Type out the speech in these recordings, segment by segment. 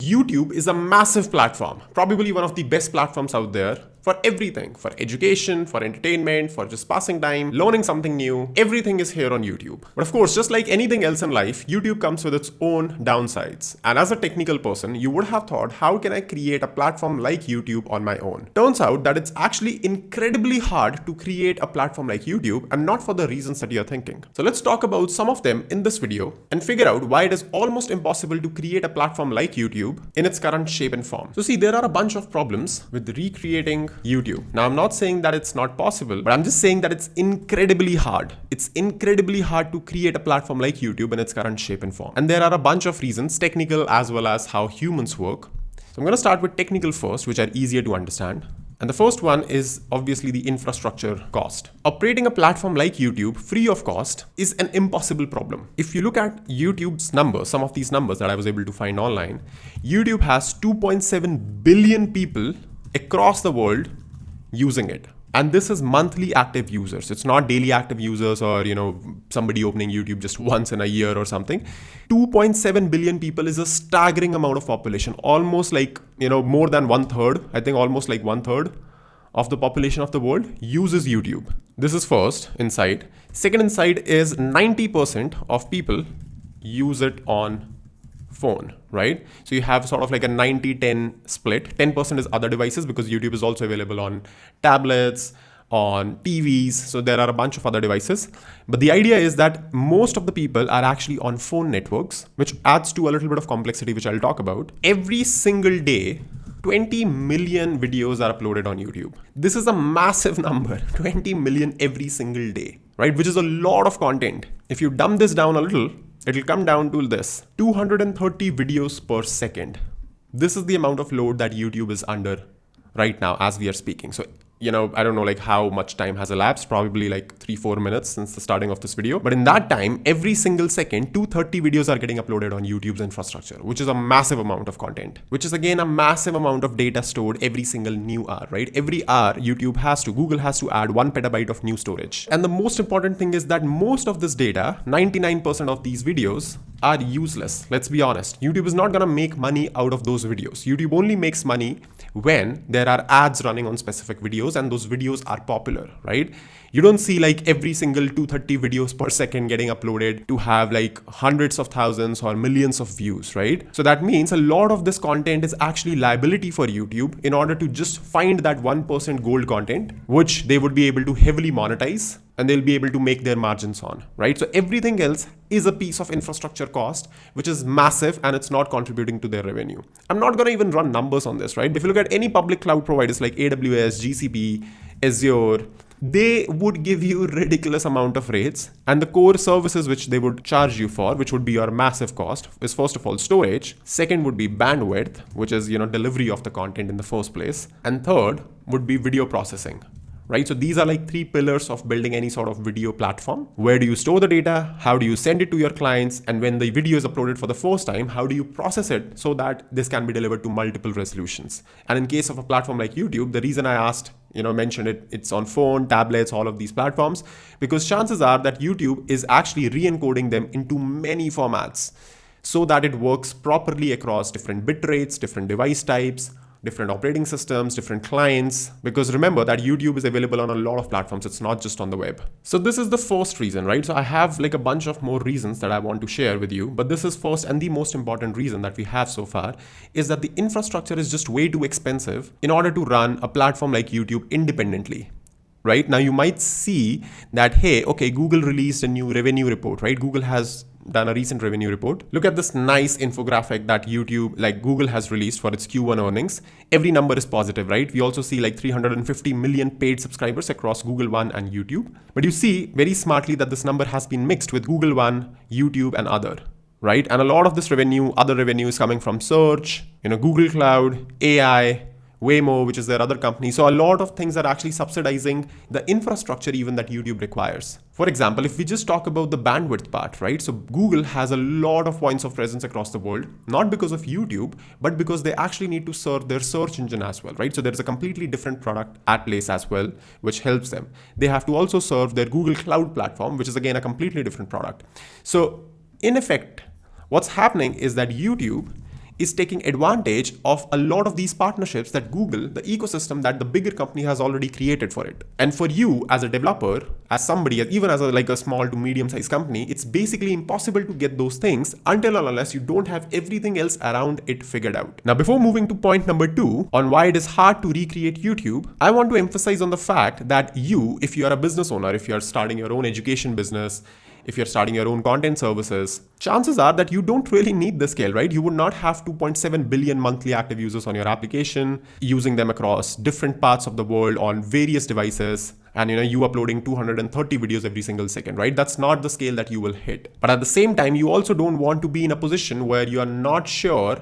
YouTube is a massive platform, probably one of the best platforms out there for everything, for education, for entertainment, for just passing time, learning something new. Everything is here on YouTube. But of course, just like anything else in life, YouTube comes with its own downsides. And as a technical person, you would have thought, how can I create a platform like YouTube on my own? Turns out that it's actually incredibly hard to create a platform like YouTube, and not for the reasons that you're thinking. So let's talk about some of them in this video and figure out why it is almost impossible to create a platform like YouTube in its current shape and form. So see, there are a bunch of problems with recreating YouTube. Now, I'm not saying that it's not possible, but I'm just saying that it's incredibly hard. It's incredibly hard to create a platform like YouTube in its current shape and form. And there are a bunch of reasons, technical as well as how humans work. So I'm going to start with technical first, which are easier to understand. And the first one is obviously the infrastructure cost. Operating a platform like YouTube free of cost is an impossible problem. If you look at YouTube's numbers, some of these numbers that I was able to find online, YouTube has 2.7 billion people across the world using it. And this is monthly active users. It's not daily active users or, somebody opening YouTube just once in a year or something. 2.7 billion people is a staggering amount of population. Almost like, more than 1/3. I think almost like 1/3 of the population of the world uses YouTube. This is first insight. Second insight is 90% of people use it on phone, right? So you have sort of like a 90-10 split. 10% is other devices because YouTube is also available on tablets, on TVs. So there are a bunch of other devices. But the idea is that most of the people are actually on phone networks, which adds to a little bit of complexity, which I'll talk about. Every single day, 20 million videos are uploaded on YouTube. This is a massive number, 20 million every single day, right? Which is a lot of content. If you dumb this down a little, it'll come down to this, 230 videos per second. This is the amount of load that YouTube is under right now as we are speaking. So, I don't know like how much time has elapsed, probably like 3-4 minutes since the starting of this video. But in that time, every single second, 230 videos are getting uploaded on YouTube's infrastructure, which is a massive amount of content, which is again a massive amount of data stored every single new hour, right? Every hour, Google has to add 1 petabyte of new storage. And the most important thing is that most of this data, 99% of these videos are useless. Let's be honest. YouTube is not going to make money out of those videos. YouTube only makes money when there are ads running on specific videos and those videos are popular, right? You don't see like every single 230 videos per second getting uploaded to have like hundreds of thousands or millions of views, right? So that means a lot of this content is actually liability for YouTube in order to just find that 1% gold content, which they would be able to heavily monetize and they'll be able to make their margins on, right? So everything else is a piece of infrastructure cost, which is massive and it's not contributing to their revenue. I'm not gonna even run numbers on this, right? If you look at any public cloud providers like AWS, GCP, Azure, they would give you ridiculous amount of rates, and the core services which they would charge you for, which would be your massive cost, is first of all storage. Second would be bandwidth, which is delivery of the content in the first place, and third would be video processing. Right? So these are like 3 pillars of building any sort of video platform. Where do you store the data? How do you send it to your clients? And when the video is uploaded for the first time, how do you process it so that this can be delivered to multiple resolutions? And in case of a platform like YouTube, the reason I mentioned it's on phone, tablets, all of these platforms, because chances are that YouTube is actually re-encoding them into many formats so that it works properly across different bit rates, different device types, different operating systems, different clients, because remember that YouTube is available on a lot of platforms. It's not just on the web. So this is the first reason, right? So I have like a bunch of more reasons that I want to share with you, but this is first and the most important reason that we have so far is that the infrastructure is just way too expensive in order to run a platform like YouTube independently. Right? Now you might see that, hey, okay, Google released a new revenue report, right? Google has done a recent revenue report. Look at this nice infographic that Google has released for its Q1 earnings. Every number is positive, right? We also see like 350 million paid subscribers across Google One and YouTube. But you see very smartly that this number has been mixed with Google One, YouTube, and other, right? And a lot of this other revenue is coming from search, Google Cloud, AI, Waymo, which is their other company. So a lot of things are actually subsidizing the infrastructure even that YouTube requires. For example, if we just talk about the bandwidth part, right? So Google has a lot of points of presence across the world, not because of YouTube, but because they actually need to serve their search engine as well, right? So there's a completely different product at place as well, which helps them. They have to also serve their Google Cloud platform, which is again a completely different product. So in effect, what's happening is that YouTube is taking advantage of a lot of these partnerships that Google, the ecosystem that the bigger company has already created for it. And for you as a developer, as somebody, even as a small to medium sized company, it's basically impossible to get those things until and unless you don't have everything else around it figured out. Now, before moving to point number 2 on why it is hard to recreate YouTube, I want to emphasize on the fact that if you are a business owner, if you are starting your own education business, if you're starting your own content services, chances are that you don't really need the scale, right? You would not have 2.7 billion monthly active users on your application, using them across different parts of the world on various devices, and you uploading 230 videos every single second, right? That's not the scale that you will hit. But at the same time, you also don't want to be in a position where you are not sure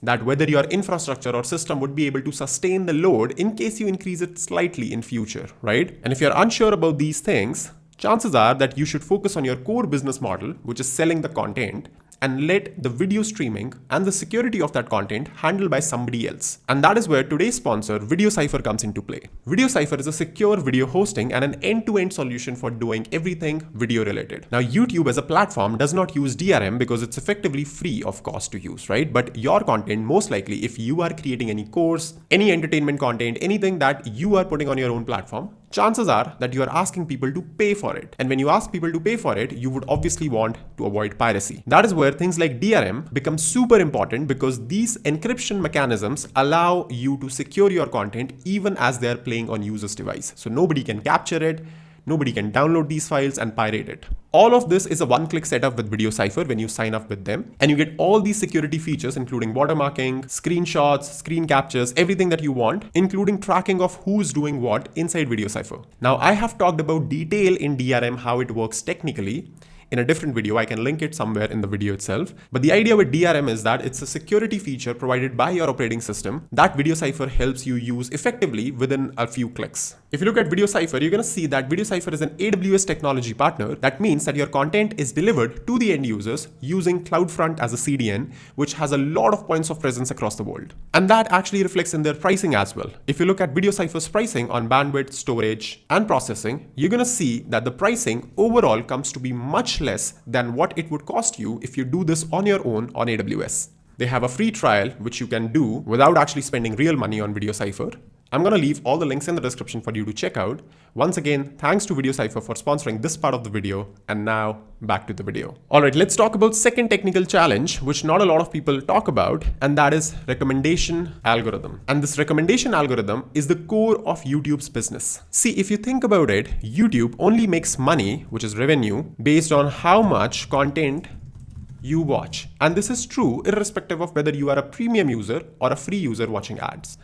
that whether your infrastructure or system would be able to sustain the load in case you increase it slightly in future, right? And if you're unsure about these things, chances are that you should focus on your core business model, which is selling the content, and let the video streaming and the security of that content handled by somebody else. And that is where today's sponsor, VideoCypher, comes into play. VideoCypher is a secure video hosting and an end-to-end solution for doing everything video related. Now, YouTube as a platform does not use DRM because it's effectively free of cost to use, right? But your content, most likely, if you are creating any course, any entertainment content, anything that you are putting on your own platform, chances are that you are asking people to pay for it. And when you ask people to pay for it, you would obviously want to avoid piracy. That is where things like DRM become super important, because these encryption mechanisms allow you to secure your content even as they are playing on user's device. So nobody can capture it, nobody can download these files and pirate it. All of this is a one-click setup with VideoCypher when you sign up with them, and you get all these security features including watermarking, screenshots, screen captures, everything that you want, including tracking of who's doing what inside VideoCypher. Now, I have talked about detail in DRM, how it works technically, in a different video. I can link it somewhere in the video itself. But the idea with DRM is that it's a security feature provided by your operating system that VideoCypher helps you use effectively within a few clicks. If you look at VideoCypher, you're going to see that VideoCypher is an AWS technology partner. That means that your content is delivered to the end users using CloudFront as a CDN, which has a lot of points of presence across the world. And that actually reflects in their pricing as well. If you look at VideoCypher's pricing on bandwidth, storage, and processing, you're going to see that the pricing overall comes to be much less than what it would cost you if you do this on your own on AWS. They have a free trial, which you can do without actually spending real money on VideoCypher. I'm going to leave all the links in the description for you to check out. Once again, thanks to VideoCypher for sponsoring this part of the video. And now back to the video. All right, let's talk about second technical challenge, which not a lot of people talk about, and that is recommendation algorithm. And this recommendation algorithm is the core of YouTube's business. See, if you think about it, YouTube only makes money, which is revenue, based on how much content you watch. And this is true irrespective of whether you are a premium user or a free user watching ads.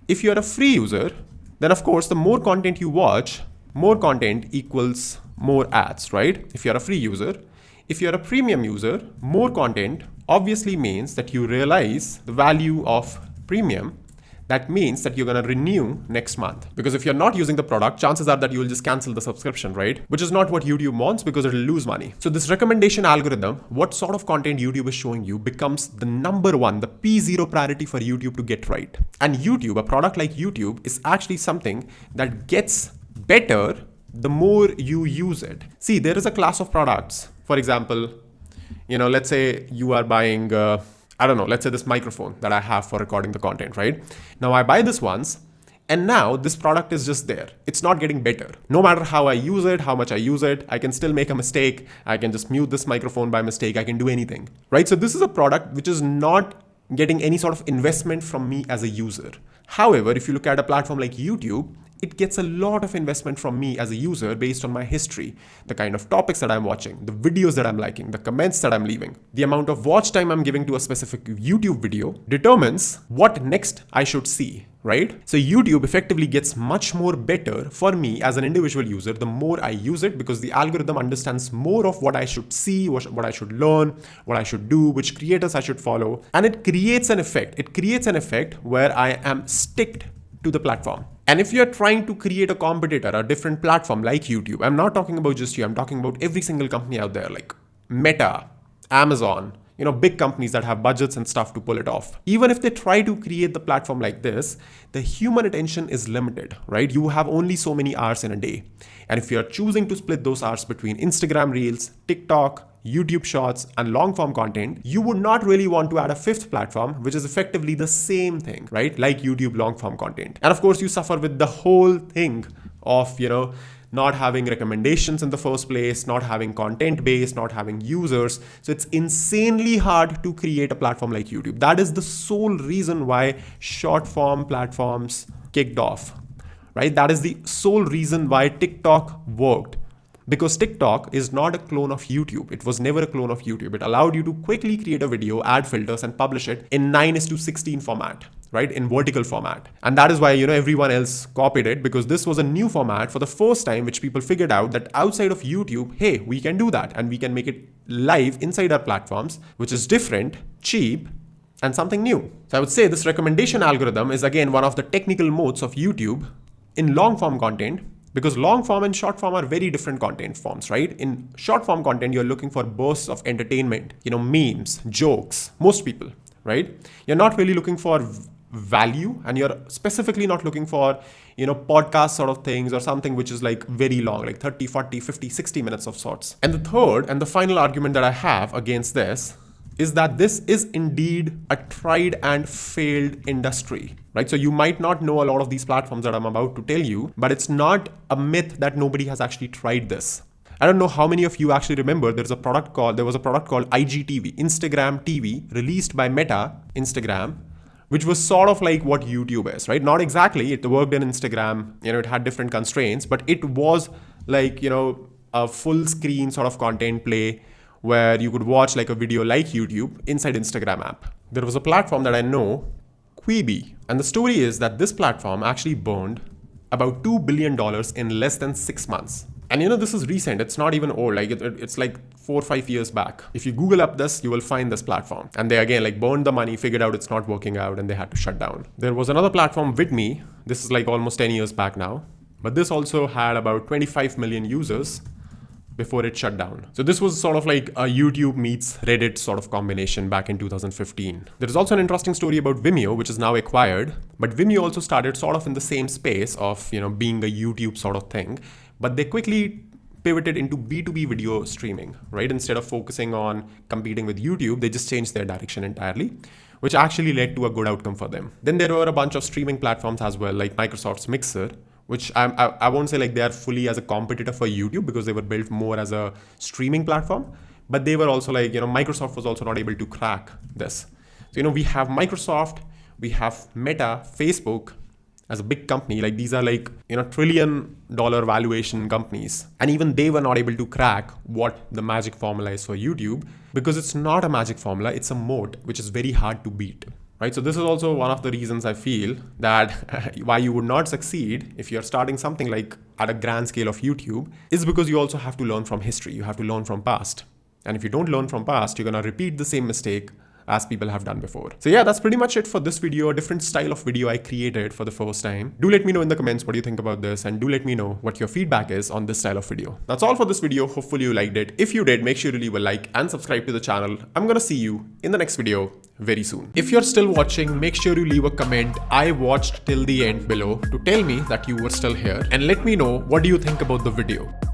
If you're a free user, then of course, the more content you watch, more content equals more ads, right? If you're a free user. If you're a premium user, more content obviously means that you realize the value of premium. That means that you're going to renew next month. Because if you're not using the product, chances are that you will just cancel the subscription, right? Which is not what YouTube wants, because it'll lose money. So this recommendation algorithm, what sort of content YouTube is showing you, becomes the number one, the P0 priority for YouTube to get right. And YouTube, a product like YouTube, is actually something that gets better the more you use it. See, there is a class of products. For example, let's say you are buying let's say this microphone that I have for recording the content, right? Now I buy this once, and now this product is just there. It's not getting better. No matter how I use it, how much I use it, I can still make a mistake. I can just mute this microphone by mistake. I can do anything, right? So this is a product which is not getting any sort of investment from me as a user. However, if you look at a platform like YouTube, it gets a lot of investment from me as a user based on my history, the kind of topics that I'm watching, the videos that I'm liking, the comments that I'm leaving. The amount of watch time I'm giving to a specific YouTube video determines what next I should see, right? So YouTube effectively gets much more better for me as an individual user the more I use it, because the algorithm understands more of what I should see, what I should learn, what I should do, which creators I should follow. And it creates an effect. It creates an effect where I am sticked to the platform. And if you're trying to create a competitor, a different platform like YouTube, I'm not talking about just you, I'm talking about every single company out there like Meta, Amazon, big companies that have budgets and stuff to pull it off. Even if they try to create the platform like this, the human attention is limited, right? You have only so many hours in a day. And if you're choosing to split those hours between Instagram Reels, TikTok, YouTube Shorts, and long form content, you would not really want to add a fifth platform, which is effectively the same thing, right? Like YouTube long form content. And of course, you suffer with the whole thing of, not having recommendations in the first place, not having content base, not having users. So it's insanely hard to create a platform like YouTube. That is the sole reason why short form platforms kicked off, right? That is the sole reason why TikTok worked. Because TikTok is not a clone of YouTube. It was never a clone of YouTube. It allowed you to quickly create a video, add filters, and publish it in 9:16 format, right? In vertical format. And that is why, everyone else copied it, because this was a new format for the first time, which people figured out that outside of YouTube, hey, we can do that. And we can make it live inside our platforms, which is different, cheap, and something new. So I would say this recommendation algorithm is again one of the technical modes of YouTube in long form content. Because long form and short form are very different content forms, right? In short form content, you're looking for bursts of entertainment, memes, jokes, most people, right? You're not really looking for value, and you're specifically not looking for, podcast sort of things or something which is like very long, like 30, 40, 50, 60 minutes of sorts. And the third and the final argument that I have against this is that this is indeed a tried and failed industry, right? So you might not know a lot of these platforms that I'm about to tell you, but it's not a myth that nobody has actually tried this. I don't know how many of you actually remember there was a product called IGTV, Instagram TV, released by Meta, Instagram, which was sort of like what YouTube is, right? Not exactly, it worked in Instagram, it had different constraints, but it was like, a full screen sort of content play where you could watch like a video like YouTube inside Instagram app. There was a platform that I know, Quibi. And the story is that this platform actually burned about $2 billion in less than 6 months. And this is recent, it's not even old, like it's like 4 or 5 years back. If you Google up this, you will find this platform. And they again burned the money, figured out it's not working out, and they had to shut down. There was another platform, Vidme. This is like almost 10 years back now. But this also had about 25 million users before it shut down. So this was sort of like a YouTube meets Reddit sort of combination back in 2015. There is also an interesting story about Vimeo, which is now acquired, but Vimeo also started sort of in the same space of, being a YouTube sort of thing, but they quickly pivoted into B2B video streaming, right? Instead of focusing on competing with YouTube, they just changed their direction entirely, which actually led to a good outcome for them. Then there were a bunch of streaming platforms as well, like Microsoft's Mixer, which I won't say like they are fully as a competitor for YouTube, because they were built more as a streaming platform, but they were also like, Microsoft was also not able to crack this. So, we have Microsoft, we have Meta, Facebook as a big company, like these are like, $1 trillion valuation companies. And even they were not able to crack what the magic formula is for YouTube, because it's not a magic formula, it's a moat, which is very hard to beat. Right? So this is also one of the reasons I feel that why you would not succeed if you're starting something like at a grand scale of YouTube is because you also have to learn from history. You have to learn from past. And if you don't learn from past, you're going to repeat the same mistake as people have done before. So yeah, that's pretty much it for this video, a different style of video I created for the first time. Do let me know in the comments what you think about this, and do let me know what your feedback is on this style of video. That's all for this video. Hopefully you liked it. If you did, make sure to leave a like and subscribe to the channel. I'm gonna see you in the next video very soon. If you're still watching, make sure you leave a comment, "I watched till the end" below to tell me that you were still here, and let me know what do you think about the video.